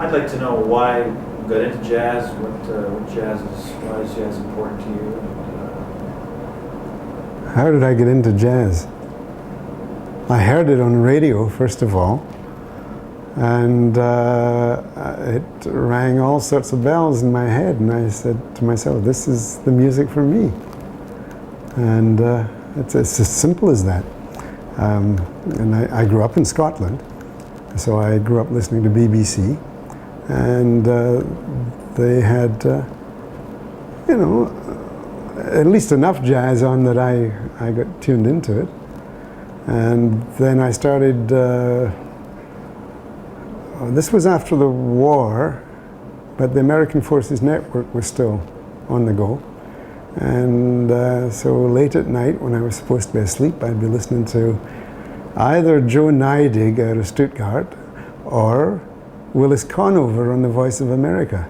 I'd like to know why you got into jazz, why is jazz important to you? How did I get into jazz? I heard it on radio, first of all, and it rang all sorts of bells in my head, and I said to myself, this is the music for me. And it's as simple as that. And I grew up in Scotland, so I grew up listening to BBC, and they had, you know, at least enough jazz on that I got tuned into it. And then I started, this was after the war, but the American Forces Network was still on the go. And so late at night, when I was supposed to be asleep, I'd be listening to either Joe Neidig out of Stuttgart or Willis Conover on the Voice of America.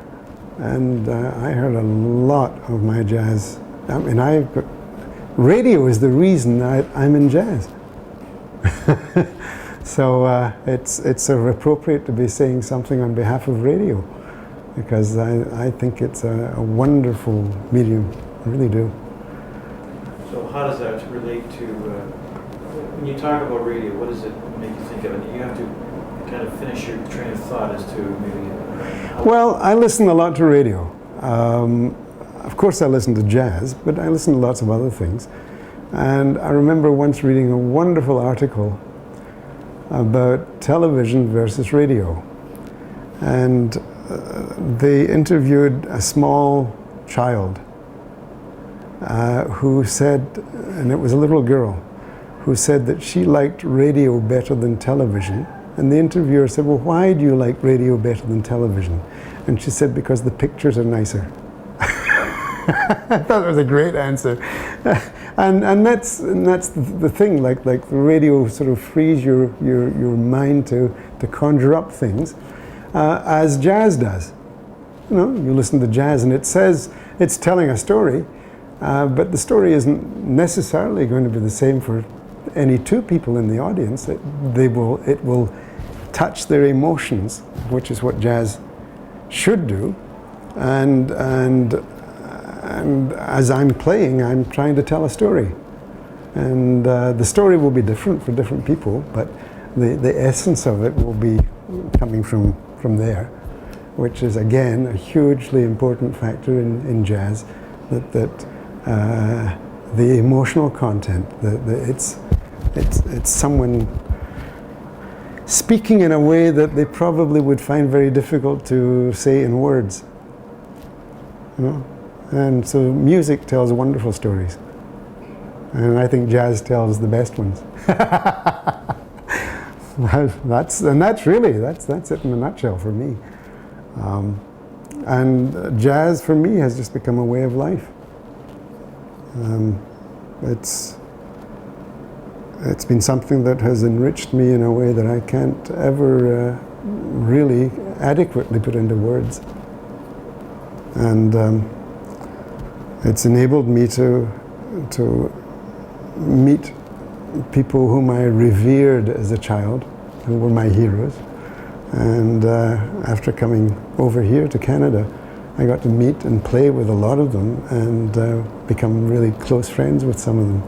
And I heard a lot of my jazz. I mean, radio is the reason I'm in jazz. So it's sort of appropriate to be saying something on behalf of radio, because I think it's a wonderful medium. I really do. So how does that relate to, when you talk about radio, what does it make you think of? And you have to kind of finish your train of thought as to maybe... Well, I listen a lot to radio. Of course I listen to jazz, but I listen to lots of other things. And I remember once reading a wonderful article about television versus radio. And they interviewed a small child who said, and it was a little girl, who said that she liked radio better than television. And the interviewer said, well, why do you like radio better than television? And she said, because the pictures are nicer. I thought that was a great answer. And that's the thing, like the radio sort of frees your mind to conjure up things, as jazz does. You know, you listen to jazz and it says it's telling a story, but the story isn't necessarily going to be the same for any two people in the audience. It will touch their emotions, which is what jazz should do, and as I'm playing, I'm trying to tell a story, and the story will be different for different people, but the essence of it will be coming from there, which is again a hugely important factor in jazz. That the emotional content, it's someone speaking in a way that they probably would find very difficult to say in words. You know? And so music tells wonderful stories. And I think jazz tells the best ones. that's it in a nutshell for me. And jazz for me has just become a way of life. It's been something that has enriched me in a way that I can't ever really adequately put into words. And it's enabled me to meet people whom I revered as a child, who were my heroes. And after coming over here to Canada, I got to meet and play with a lot of them and become really close friends with some of them.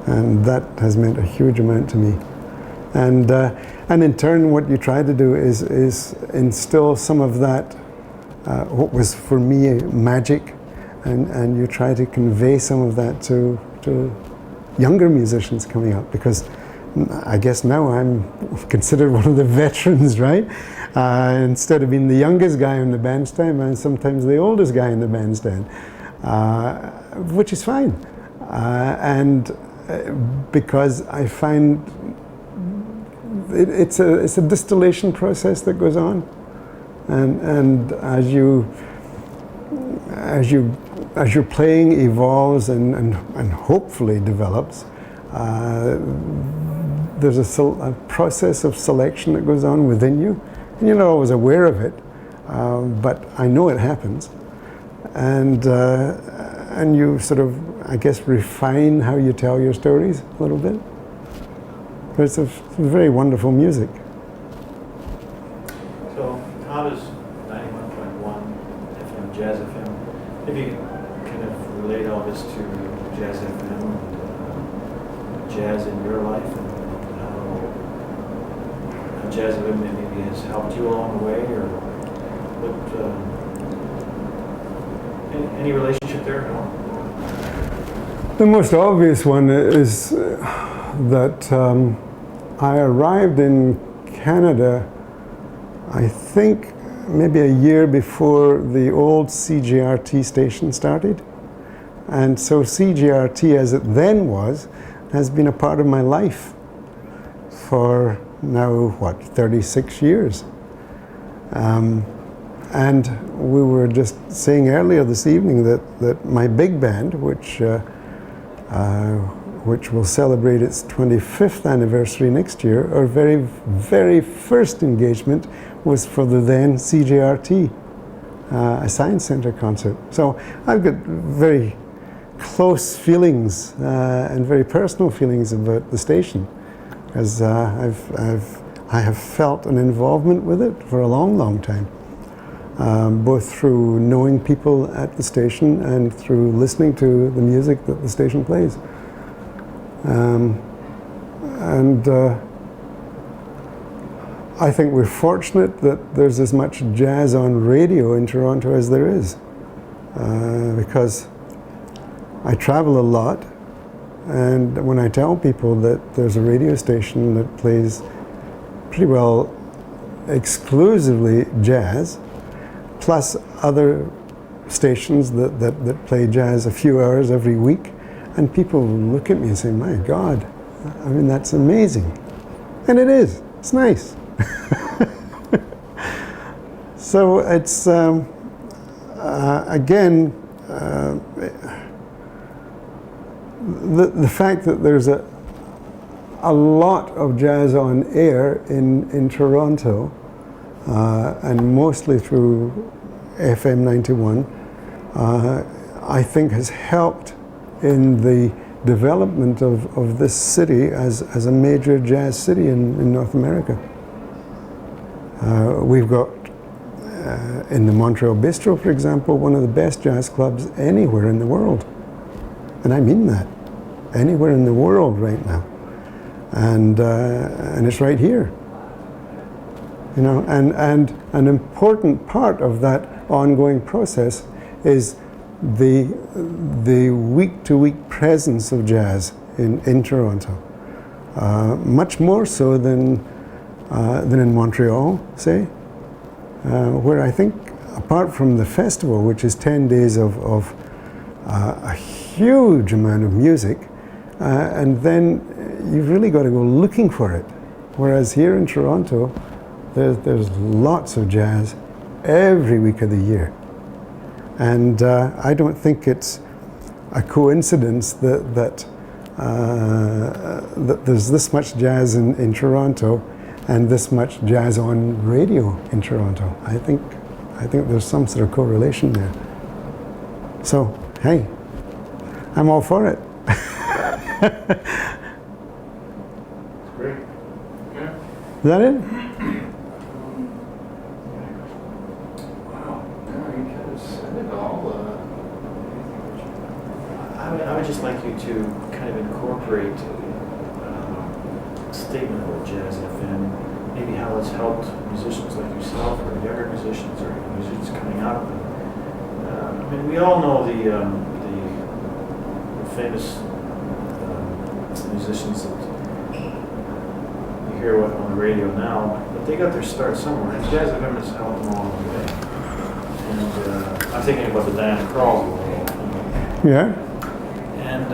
And that has meant a huge amount to me. And in turn, what you try to do is instill some of that, what was for me magic, and you try to convey some of that to younger musicians coming up, because I guess now I'm considered one of the veterans, right? Instead of being the youngest guy in the bandstand, I'm sometimes the oldest guy in the bandstand, which is fine. And because I find it's a distillation process that goes on, and as your playing evolves and hopefully develops, there's a process of selection that goes on within you, and you're not always aware of it, but I know it happens, and you sort of, I guess, refine how you tell your stories a little bit. But it's a very wonderful music. So how does relate all this to Jazz FM and jazz in your life, and how Jazz FM maybe has helped you along the way, or what? Any relationship there? No? The most obvious one is that I arrived in Canada, I think maybe a year before the old CGRT station started. And so CGRT, as it then was, has been a part of my life for now, what, 36 years. And we were just saying earlier this evening that my big band, which will celebrate its 25th anniversary next year, our very, very first engagement was for the then CGRT, a Science Centre concert. So I've got very close feelings and very personal feelings about the station, as I have felt an involvement with it for a long, long time, both through knowing people at the station and through listening to the music that the station plays. I think we're fortunate that there's as much jazz on radio in Toronto as there is, because I travel a lot, and when I tell people that there's a radio station that plays pretty well exclusively jazz, plus other stations that play jazz a few hours every week, and people look at me and say, my God, I mean, that's amazing. And it is. It's nice. So it's, again, the fact that there's a lot of jazz on air in Toronto, and mostly through FM 91, I think has helped in the development of this city as a major jazz city in North America. We've got, in the Montreal Bistro, for example, one of the best jazz clubs anywhere in the world. And I mean that. Anywhere in the world right now. And it's right here. You know, and an important part of that ongoing process is the week-to-week presence of jazz in Toronto. Much more so than in Montreal, say, where I think, apart from the festival, which is 10 days of a huge amount of music, and then you've really got to go looking for it. Whereas here in Toronto, there's lots of jazz every week of the year. And I don't think it's a coincidence that there's this much jazz in Toronto and this much jazz on radio in Toronto. I think there's some sort of correlation there. So, hey, I'm all for it. Great. Yeah. Is that it? I would just like you to kind of incorporate a statement about Jazz FM, maybe how it's helped musicians like yourself, or younger musicians, or musicians coming up. I mean, we all know the famous musicians that you hear on the radio now, but they got their start somewhere, and Jazz FM has helped them along the way. And I'm thinking about the Diana Krall. Yeah. And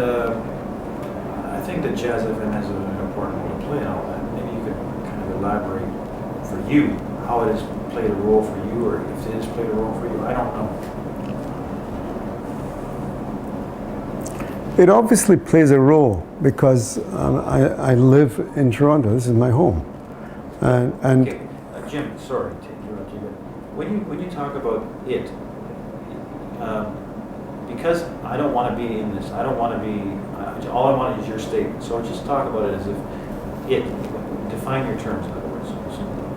I think that Jazz FM has an important role to play in all that. Maybe you could kind of elaborate for you how it has played a role for you, or if it has played a role for you. I don't know. It obviously plays a role because I live in Toronto. This is my home. And okay. Jim, sorry to interrupt you, but when you talk about it, because I don't want to be in this, I don't want to be, all I want is your statement. So just talk about it as if it, define your terms, in other words. So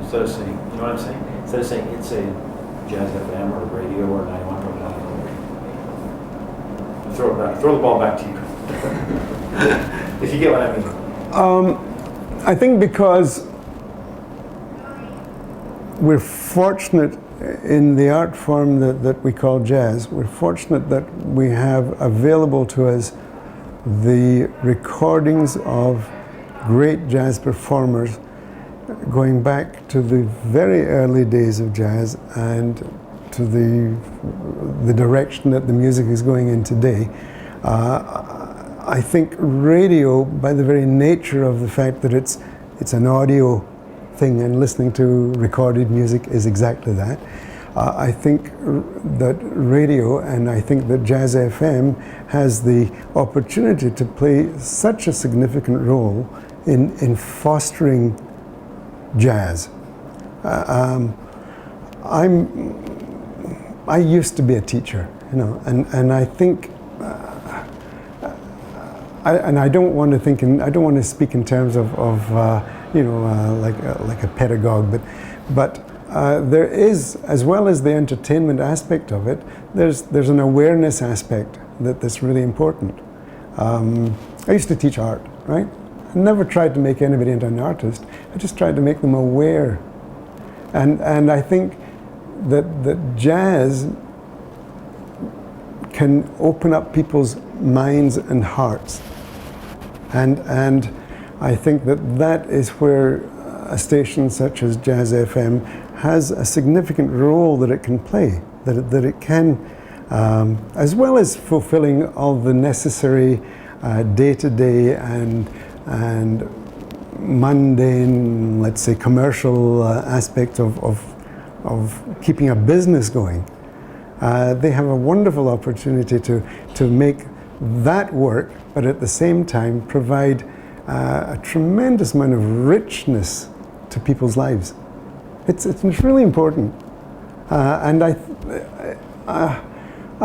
instead of saying, you know what I'm saying? Instead of saying it's a Jazz FM or radio or 91.9. throw the ball back to you. If you get what I mean. I think because we're fortunate in the art form that we call jazz, we're fortunate that we have available to us the recordings of great jazz performers going back to the very early days of jazz and to the direction that the music is going in today. I think radio, by the very nature of the fact that it's an audio thing and listening to recorded music is exactly that. I think that radio, and I think that Jazz FM has the opportunity to play such a significant role in fostering jazz. I used to be a teacher, you know, and I think, I don't want to speak in terms of you know, like a pedagogue, but there is, as well as the entertainment aspect of it, there's an awareness aspect that's really important. I used to teach art, right? I never tried to make anybody into an artist. I just tried to make them aware. And I think that jazz can open up people's minds and hearts. And I think that is where a station such as Jazz FM has a significant role that it can play, that it can, as well as fulfilling all the necessary day-to-day and mundane, let's say, commercial aspect of keeping a business going. They have a wonderful opportunity to make that work, but at the same time provide a tremendous amount of richness to people's lives. It's really important, and I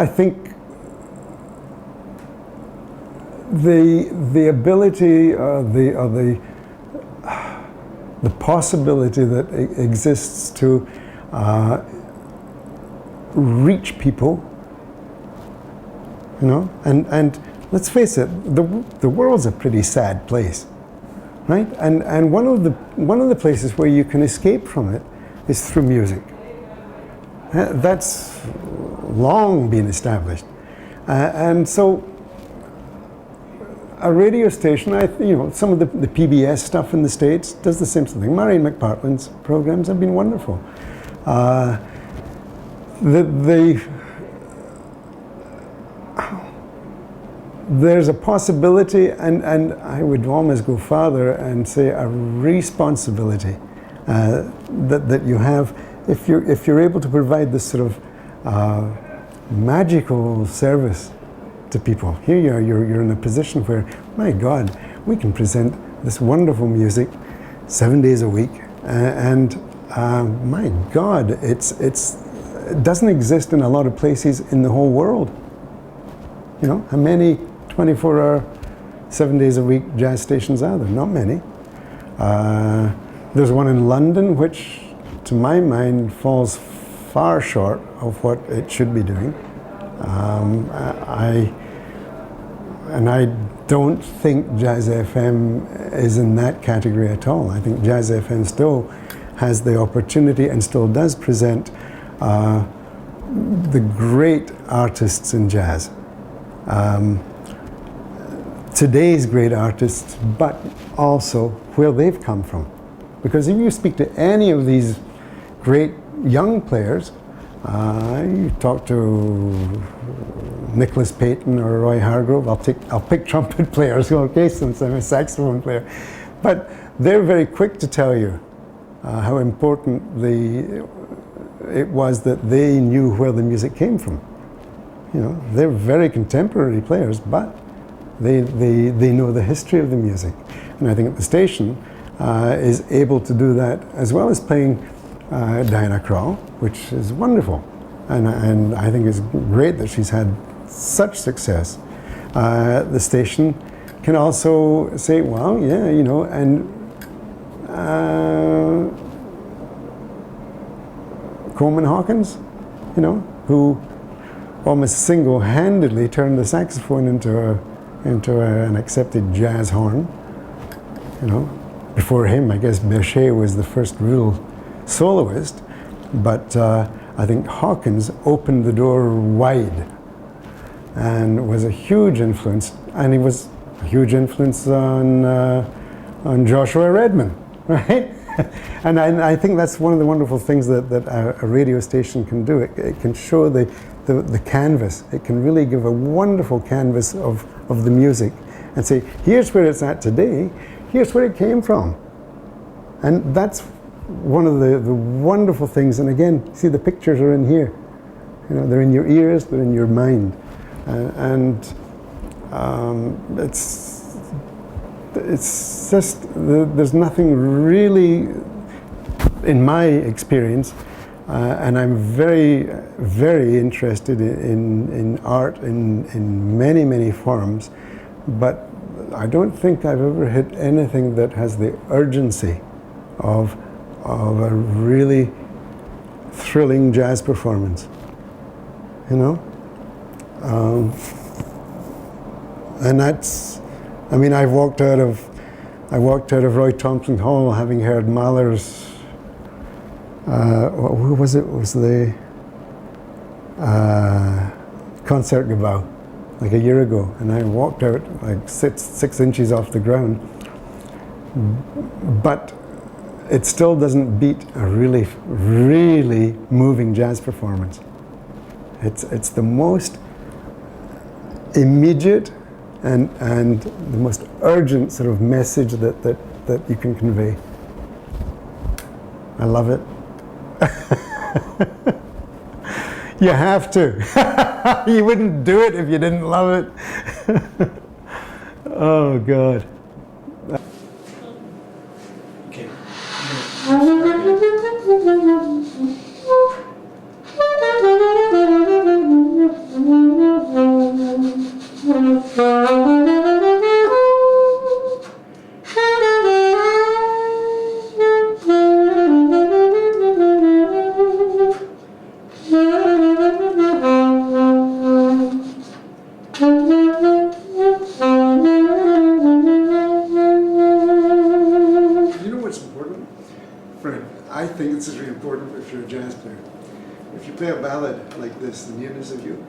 think the ability, the possibility that exists to reach people, you know, and let's face it, the world's a pretty sad place, right? And one of the places where you can escape from it is through music. That's long been established, and so a radio station, you know, some of the PBS stuff in the States does the same thing. Murray McPartland's programs have been wonderful. There's a possibility, and I would almost go farther and say a responsibility that you have if you're able to provide this sort of magical service to people. Here you are, you're in a position where, my God, we can present this wonderful music 7 days a week, and my God, it doesn't exist in a lot of places in the whole world. You know, how many 24-hour, 7 days a week jazz stations are there? Not many. There's one in London, which, to my mind, falls far short of what it should be doing. I don't think Jazz FM is in that category at all. I think Jazz FM still has the opportunity and still does present the great artists in jazz. Today's great artists, but also where they've come from. Because if you speak to any of these great young players, you talk to Nicholas Payton or Roy Hargrove, I'll pick trumpet players, okay, since I'm a saxophone player. But they're very quick to tell you how important it was that they knew where the music came from. You know, they're very contemporary players, but they know the history of the music. And I think the station is able to do that, as well as playing Diana Krall, which is wonderful. And I think it's great that she's had such success. The station can also say, well, yeah, you know, and Coleman Hawkins, you know, who almost single-handedly turned the saxophone into an accepted jazz horn. You know, before him, I guess Bechet was the first real soloist, but I think Hawkins opened the door wide and was a huge influence, and he was a huge influence on Joshua Redman, right? And I think that's one of the wonderful things that a radio station can do. It can show the canvas. It can really give a wonderful canvas of the music and say, here's where it's at today, here's where it came from. And that's one of the wonderful things. And again, see, the pictures are in here. You know, they're in your ears, they're in your mind. It's just, there's nothing really, in my experience, and I'm very, very interested in art in many, many forms, but I don't think I've ever hit anything that has the urgency of a really thrilling jazz performance, you know? And that's, I mean, I walked out of Roy Thompson Hall having heard Mahler's, who was it? It was the Concertgebouw, like a year ago, and I walked out like six inches off the ground. But it still doesn't beat a really, really moving jazz performance. It's the most immediate and the most urgent sort of message that you can convey. I love it. You have to. You wouldn't do it if you didn't love it. Oh, God. Okay. I think this is really important if you're a jazz player. If you play a ballad like this, The Nearness of You,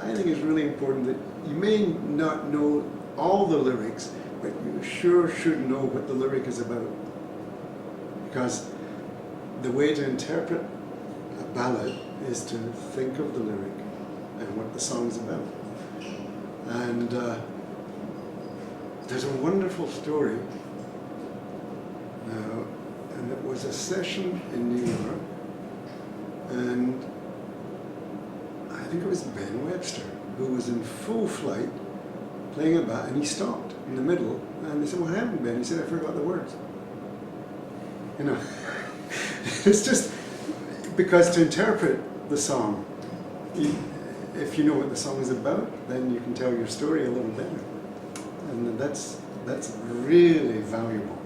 I think it's really important that you may not know all the lyrics, but you sure should know what the lyric is about. Because the way to interpret a ballad is to think of the lyric and what the song's about. And there's a wonderful story. And it was a session in New York, and I think it was Ben Webster, who was in full flight playing a bat, and he stopped in the middle, and they said, "What happened, Ben?" He said, "I forgot the words." You know, it's just because to interpret the song, if you know what the song is about, then you can tell your story a little better, and that's really valuable.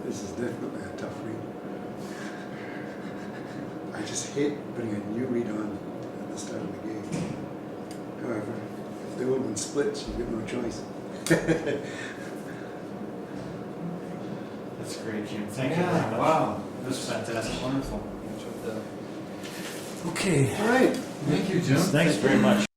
This is definitely a tough read. I just hate putting a new read on at the start of the game. However, if the old one splits, you've got no choice. That's great, Jim. Thank you very much. Wow. This was fantastic. Wonderful. Okay. All right. Thank you, Jim. Thanks very much.